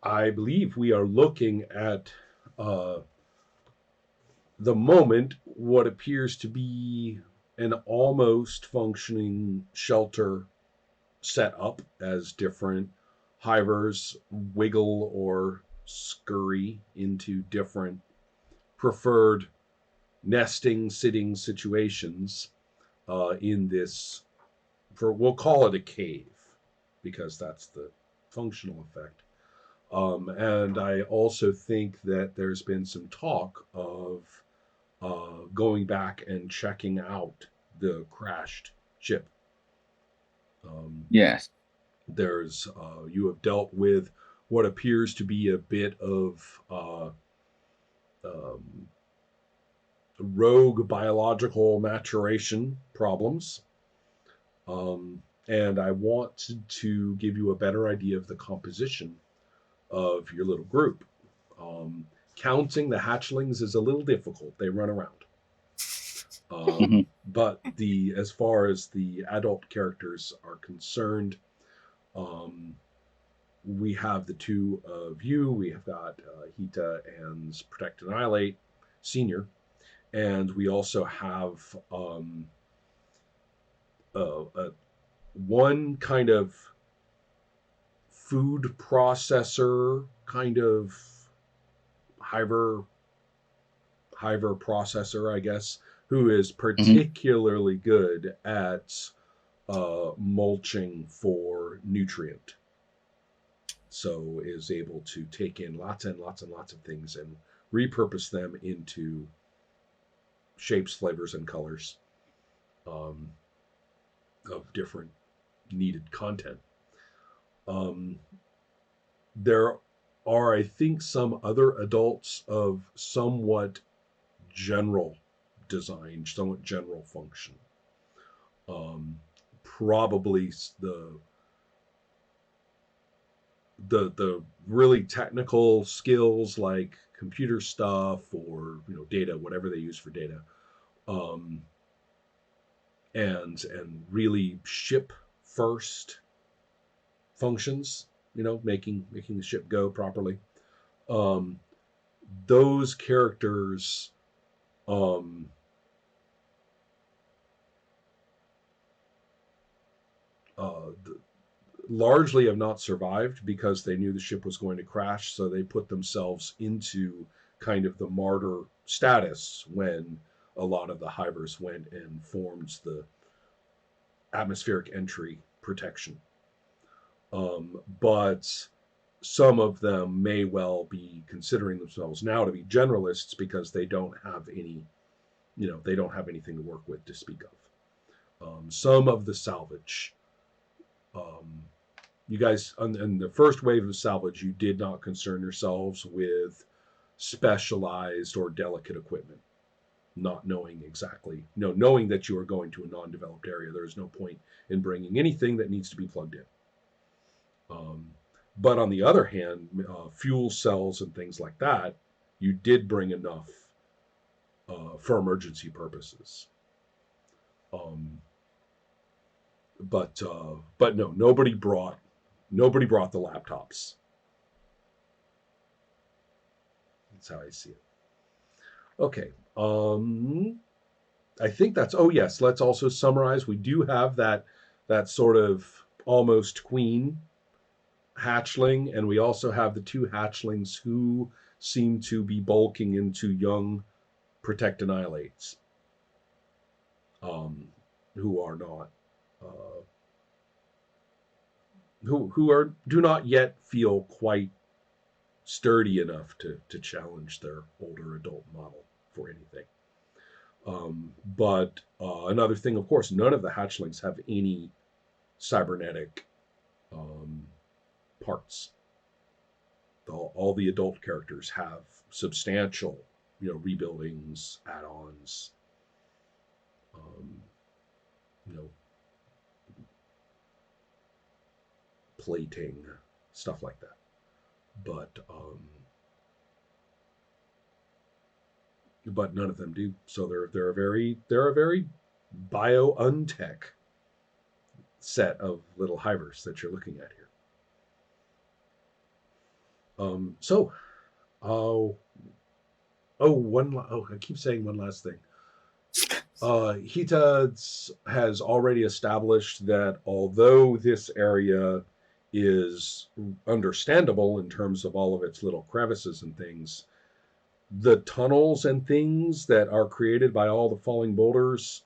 I believe we are looking at uh, the moment what appears to be an almost functioning shelter set up as different hivers wiggle or scurry into different preferred nesting sitting situations in this, for we'll call it a cave because that's the functional effect. And I also think that there's been some talk of going back and checking out the crashed ship. Um, Yes. there's you have dealt with what appears to be a bit of um, rogue biological maturation problems. And I wanted to give you a better idea of the composition of your little group. Um, Counting the hatchlings is a little difficult; they run around. But the as far as the adult characters are concerned, um, we have the two of you. We have got Hita and Protect and Annihilate Senior, and we also have one kind of food processor, kind of Hiver Hiver processor, I guess, who is Hmm. particularly good at mulching for nutrient. So is able to take in lots and lots and lots of things and repurpose them into shapes, flavors, and colors um, of different needed content. Um, there are, I think, some other adults of somewhat general design, somewhat general function. Um, Probably the really technical skills like computer stuff or data, whatever they use for data, um, and really ship first functions. Making the ship go properly. Um, those characters um, uh, largely have not survived because they knew the ship was going to crash, so they put themselves into kind of the martyr status when a lot of the hivers went and formed the atmospheric entry protection. But some of them may well be considering themselves now to be generalists because they don't have any, they don't have anything to work with to speak of. Some of the salvage, um, you guys, in the first wave of salvage, you did not concern yourselves with specialized or delicate equipment, not knowing exactly, knowing that you are going to a non-developed area. There is no point in bringing anything that needs to be plugged in. Um, but on the other hand, fuel cells and things like that, you did bring enough for emergency purposes. Um, but no, nobody brought the laptops. That's how I see it. Okay. I think that's. Oh yes, let's also summarize. We do have that sort of almost queen hatchling, and we also have the two hatchlings who seem to be bulking into young protect annihilates, um, who are not, uh, who are do not yet feel quite sturdy enough to challenge their older adult model for anything. But another thing, of course, none of the hatchlings have any cybernetic um, parts. All the adult characters have substantial, rebuildings, add-ons, um, you know, plating, stuff like that. But none of them do. So they're a very bio untech set of little hivers that you're looking at here. So, oh, I keep saying one last thing. Hita has already established that although this area is understandable in terms of all of its little crevices and things, the tunnels and things that are created by all the fallen boulders,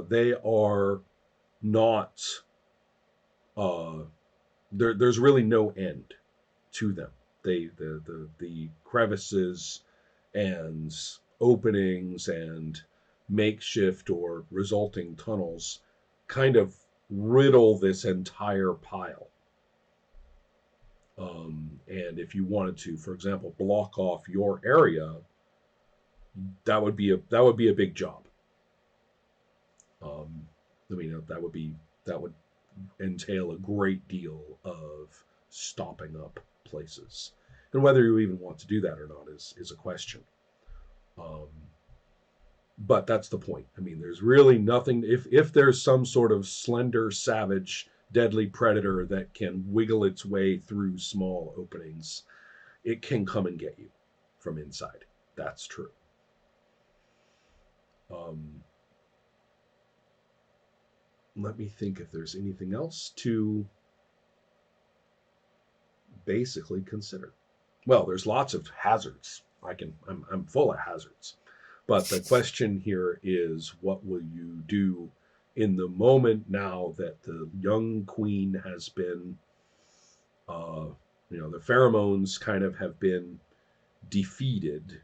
they are not. Uh, there's really no end to them. The crevices and openings and makeshift or resulting tunnels kind of riddle this entire pile. And if you wanted to, for example, block off your area, that would be a big job. Um, I mean, that would entail a great deal of stopping up places, and whether you even want to do that or not is a question. Um, but that's the point. I mean, there's really nothing. If there's some sort of slender, savage, deadly predator that can wiggle its way through small openings, it can come and get you from inside. That's true. Um, Let me think if there's anything else to basically consider. Well, there's lots of hazards. I'm full of hazards. But the question here is, what will you do in the moment now that the young queen has been, uh, the pheromones kind of have been defeated,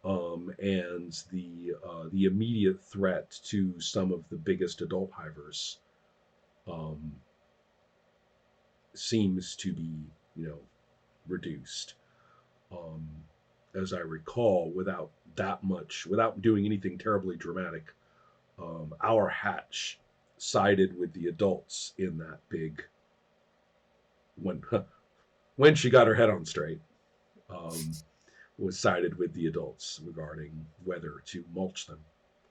and the immediate threat to some of the biggest adult hivers um, seems to be, you know, reduced. Um, as I recall, without doing anything terribly dramatic, our hatch sided with the adults in that big when when she got her head on straight. Um, was sided with the adults regarding whether to mulch them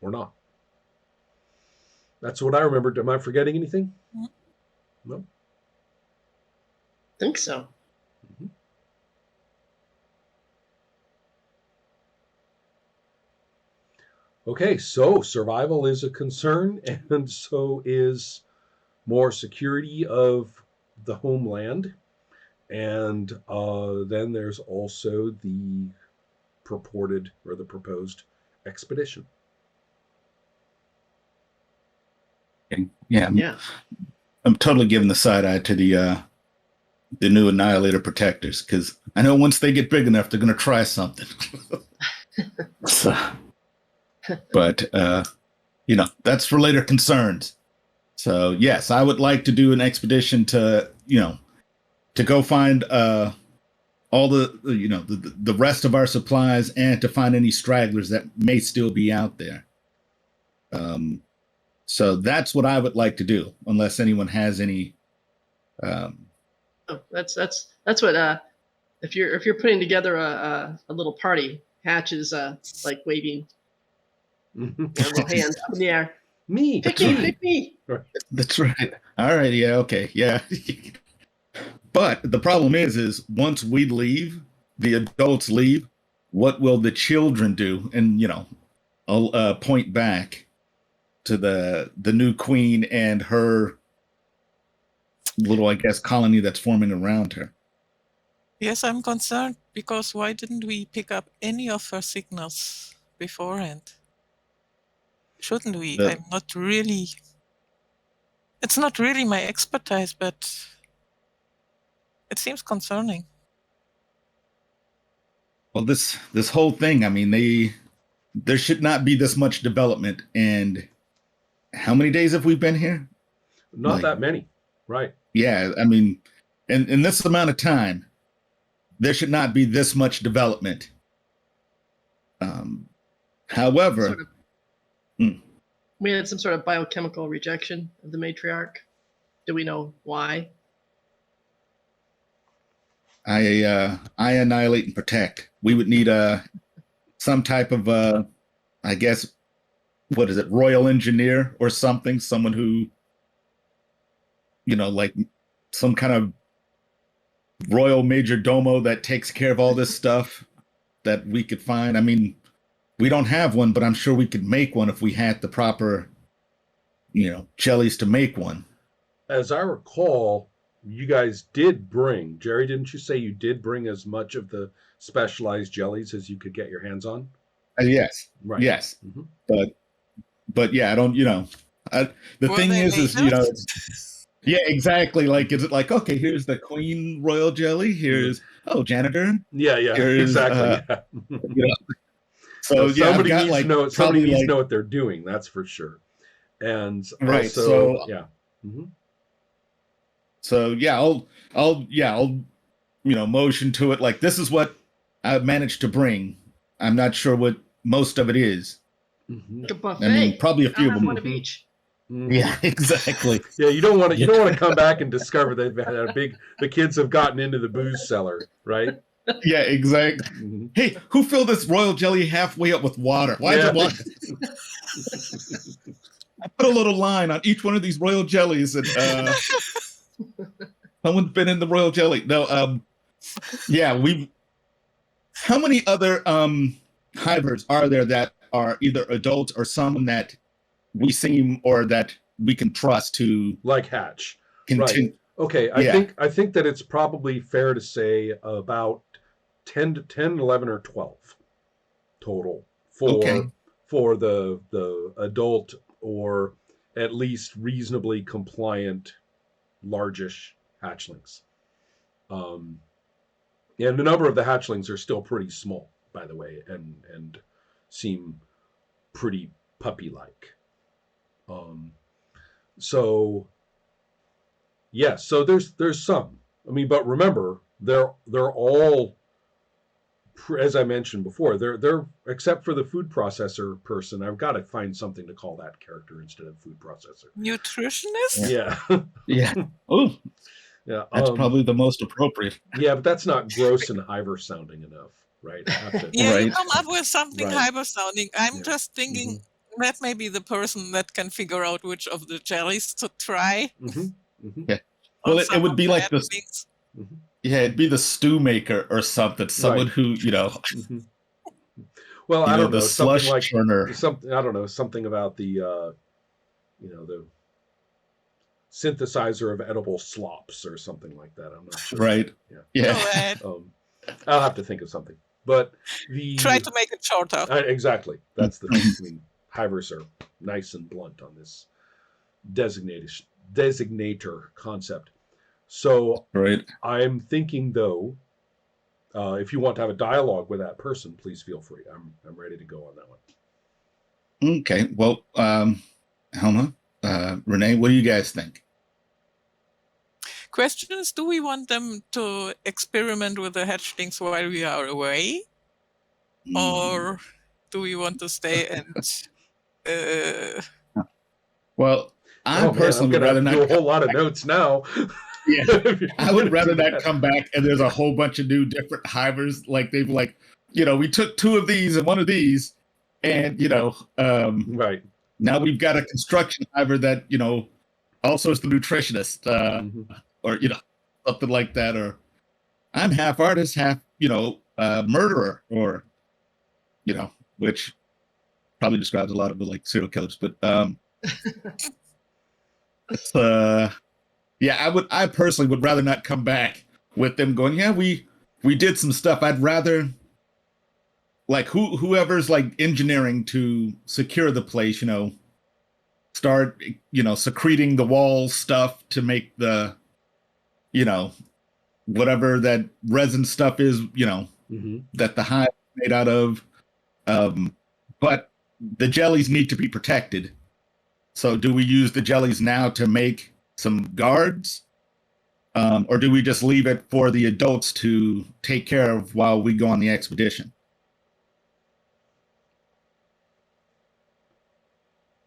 or not. That's what I remembered. Am I forgetting anything? No. Think so. Mm-hmm. Okay, so survival is a concern, and so is more security of the homeland. And then there's also the purported or the proposed expedition. Yeah, Yeah. I'm totally giving the side eye to the new Annihilator protectors because I know once they get big enough, they're going to try something. So, but that's for later concerns. So yes, I would like to do an expedition to to go find all the rest of our supplies and to find any stragglers that may still be out there. So that's what I would like to do, unless anyone has any. That's what if you're putting together a little party, Hatch is like waving little hands up in the air. Me. Pick me. That's right. All right. Yeah. Okay. Yeah. But the problem is once we leave, the adults leave. What will the children do? And I'll point back to the new queen and her little, I guess, colony that's forming around her. Yes, I'm concerned because why didn't we pick up any of her signals beforehand? Shouldn't we? It's not really my expertise, but it seems concerning. Well, this whole thing, I mean, there should not be this much development. And how many days have we been here? Not that many, right? Yeah, I mean, in this amount of time, there should not be this much development. However, we had some sort of biochemical rejection of the matriarch. Do we know why? I annihilate and protect. We would need some type of I guess, what is it, royal engineer or something, someone who like some kind of royal major domo that takes care of all this stuff that we could find? I mean, we don't have one, but I'm sure we could make one if we had the proper, jellies to make one. As I recall, you guys did bring, Jerry, didn't you say you did bring as much of the specialized jellies as you could get your hands on? Yes. Right. Yes. Mm-hmm. But yeah, I don't, the Were thing they is, made of? yeah, exactly. Like, is it like, okay, here's the queen royal jelly. Here's, janitor. Yeah, Here's, exactly. Yeah. So yeah, somebody I've got, needs like, to know. Somebody needs like, to know what they're doing. That's for sure. And right. also, yeah. Mm-hmm. So yeah, I'll motion to it. Like, this is what I've managed to bring. I'm not sure what most of it is. Like a buffet. I mean, probably a few of them. One of each. Mm-hmm. Yeah, exactly. Yeah, you don't want to come back and discover that the kids have gotten into the booze cellar, right? Yeah, exactly. Mm-hmm. Hey, who filled this royal jelly halfway up with water? Why is it water? I put a little line on each one of these royal jellies, and someone's been in the royal jelly. No, yeah, how many other hivers are there that are either adults or someone that we seem or that we can trust to like hatch? Continue? Right. Okay, I think that it's probably fair to say about 10, 11, or 12 total for the adult or at least reasonably compliant largish hatchlings. And a number of the hatchlings are still pretty small, by the way, and seem pretty puppy-like. So yes, so there's some. I mean, but remember, they're all, as I mentioned before, they're except for the food processor person. I've got to find something to call that character instead of food processor. Nutritionist? Yeah. Yeah. Oh. Yeah. That's probably the most appropriate. Yeah, but that's not gross and Hiver sounding enough, right? You come up with something Hiver sounding. I'm just thinking that may be the person that can figure out which of the jellies to try. Yeah. Well, it would be like this. Yeah, it'd be the stew maker or something. Someone who, Well, I don't know, the slush churner. Something I don't know, something about the the synthesizer of edible slops or something like that. I'm not sure. Right. Yeah. I'll have to think of something. But try to make it shorter. Exactly. That's the thing. I mean, Hivers are nice and blunt on this designator concept. So I'm thinking, though, if you want to have a dialogue with that person, please feel free. I'm ready to go on that one. Okay. Well, Helma, Renee, what do you guys think? Question is, do we want them to experiment with the hatchlings while we are away? Or do we want to stay and... Well, I personally would rather not do a whole lot of notes now. Yeah, I would rather not come back and there's a whole bunch of new different hivers. Like they've we took 2 of these and 1 of these, and right now we've got a construction hiver that also is the nutritionist, or something like that. Or I'm half artist, half murderer, or which probably describes a lot of the serial killers, but it's yeah, I personally would rather not come back with them going, yeah, we did some stuff. I'd rather whoever's engineering to secure the place, start, secreting the wall stuff to make the, whatever that resin stuff is, that the hive is made out of. But the jellies need to be protected. So do we use the jellies now to make some guards, or do we just leave it for the adults to take care of while we go on the expedition?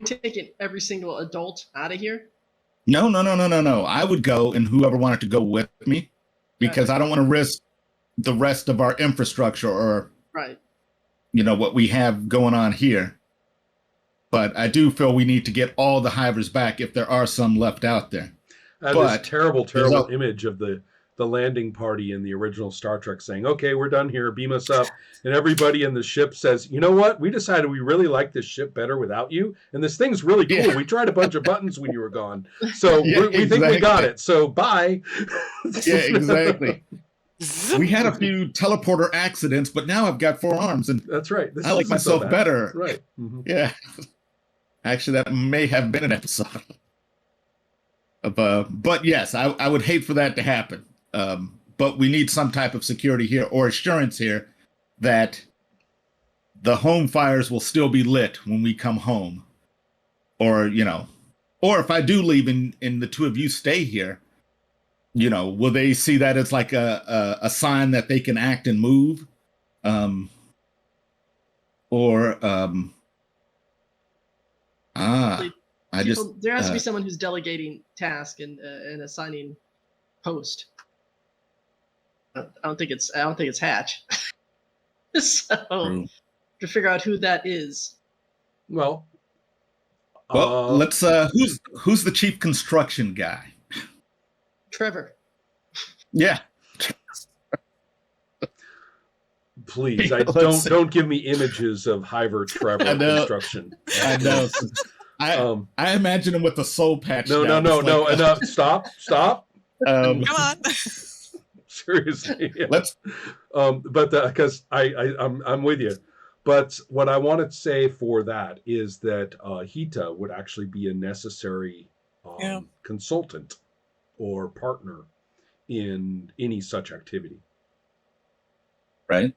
Taking every single adult out of here? No. I would go, and whoever wanted to go with me, because I don't want to risk the rest of our infrastructure or what we have going on here. But I do feel we need to get all the hivers back if there are some left out there. This terrible image of the the landing party in the original Star Trek saying, okay, we're done here, beam us up. And everybody in the ship says, you know what? We decided we really like this ship better without you. And this thing's really cool. Yeah. We tried a bunch of buttons when you were gone. So Yeah, we think we got exactly. it. So bye. Yeah, exactly. Zip. We had a few teleporter accidents, but now I've got 4 arms and That's right. This I like isn't so myself bad. better. Right. Mm-hmm. Yeah. Actually, that may have been an episode. But yes, I would hate for that to happen. But we need some type of security here or assurance here that the home fires will still be lit when we come home. Or, or if I do leave and the two of you stay here, will they see that as like a sign that they can act and move? There has to be someone who's delegating task and assigning post. I don't think it's Hatch. So to figure out who that is. Well, let's who's the chief construction guy? Trevor. Yeah. Please, don't give me images of Hiver Trevor construction. I know. I imagine him with the soul patch. No, enough. Stop. Come on. Seriously. Yeah. Let's. But because I'm with you. But what I want to say for that is that Hita would actually be a necessary consultant or partner in any such activity. Right.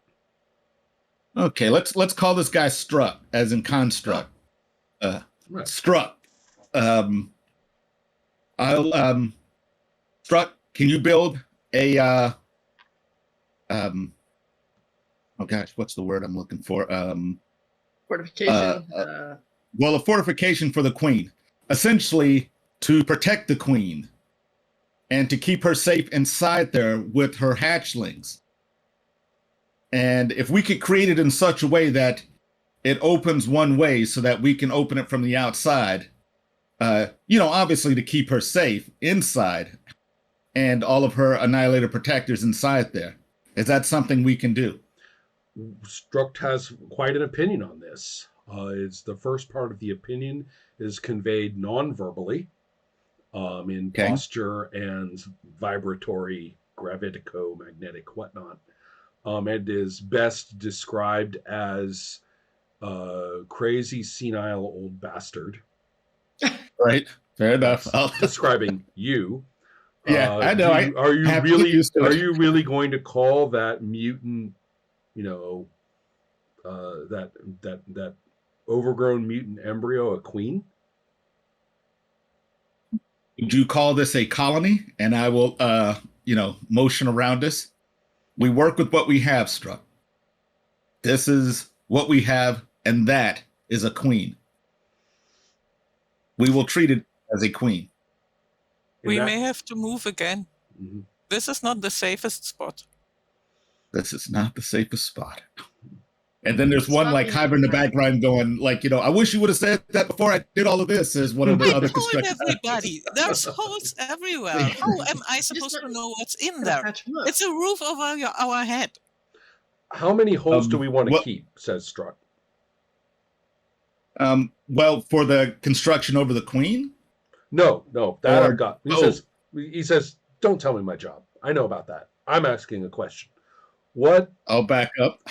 Okay, let's call this guy Struck, as in construct. Right. Struck. Struck, can you build a oh gosh, what's the word I'm looking for? Fortification. Well, a fortification for the queen, essentially to protect the queen and to keep her safe inside there with her hatchlings. And if we could create it in such a way that it opens one way so that we can open it from the outside, obviously to keep her safe inside and all of her Annihilator protectors inside there. Is that something we can do? Struck has quite an opinion on this. It's the first part of the opinion is conveyed non-verbally in posture and vibratory, gravitico-magnetic whatnot. It is best described as crazy, senile old bastard. Right. Fair enough. Describing you. Yeah, I know. Are you really going to call that mutant, that overgrown mutant embryo a queen? Would you call this a colony? And I will, motion around us. We work with what we have, Struck. This is what we have, and that is a queen. We will treat it as a queen. We may have to move again. Mm-hmm. This is not the safest spot. This is not the safest spot. And then there's one like Hiver in the background going, I wish you would have said that before I did all of this, as one of the other construction. Everybody, there's holes everywhere. How am I supposed to know what's in there? It's a roof over our head. How many holes do we want to keep, says Struck? Well, for the construction over the queen? No, that I've got. He says, don't tell me my job. I know about that. I'm asking a question. What? I'll back up.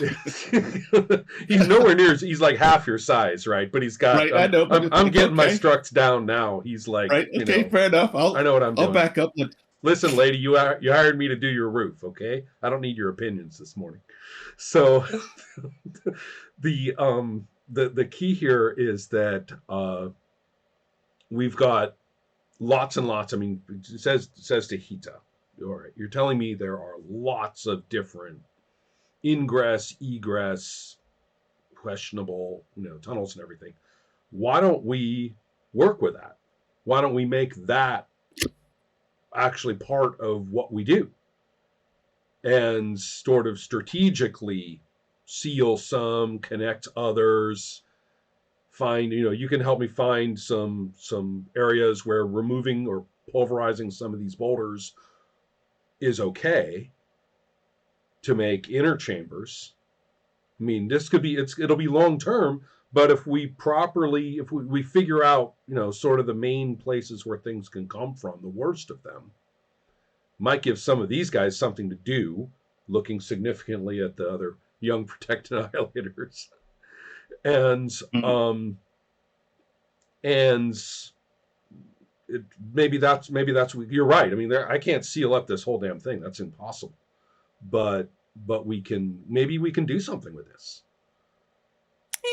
He's nowhere near. He's like half your size, right? But he's got. Right, I know. I'm getting my Structs down now. He's like. Right. Okay. Fair enough. I know what I'm doing. I'll back up. Listen, lady, you hired me to do your roof. Okay, I don't need your opinions this morning. So, the key here is that we've got lots and lots. I mean, it says to Hita. All right, you're telling me there are lots of different ingress, egress, questionable, tunnels and everything. Why don't we work with that? Why don't we make that actually part of what we do and sort of strategically seal some, connect others, find, you can help me find some areas where removing or pulverizing some of these boulders is okay to make inner chambers. I mean, this could be it'll be long term, but if we figure out, sort of the main places where things can come from, the worst of them, might give some of these guys something to do, looking significantly at the other young protected annihilators. And maybe that's you're right. I mean, I can't seal up this whole damn thing. That's impossible. But we can do something with this.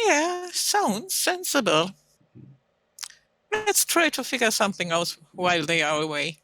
Yeah, sounds sensible. Let's try to figure something out while they are away.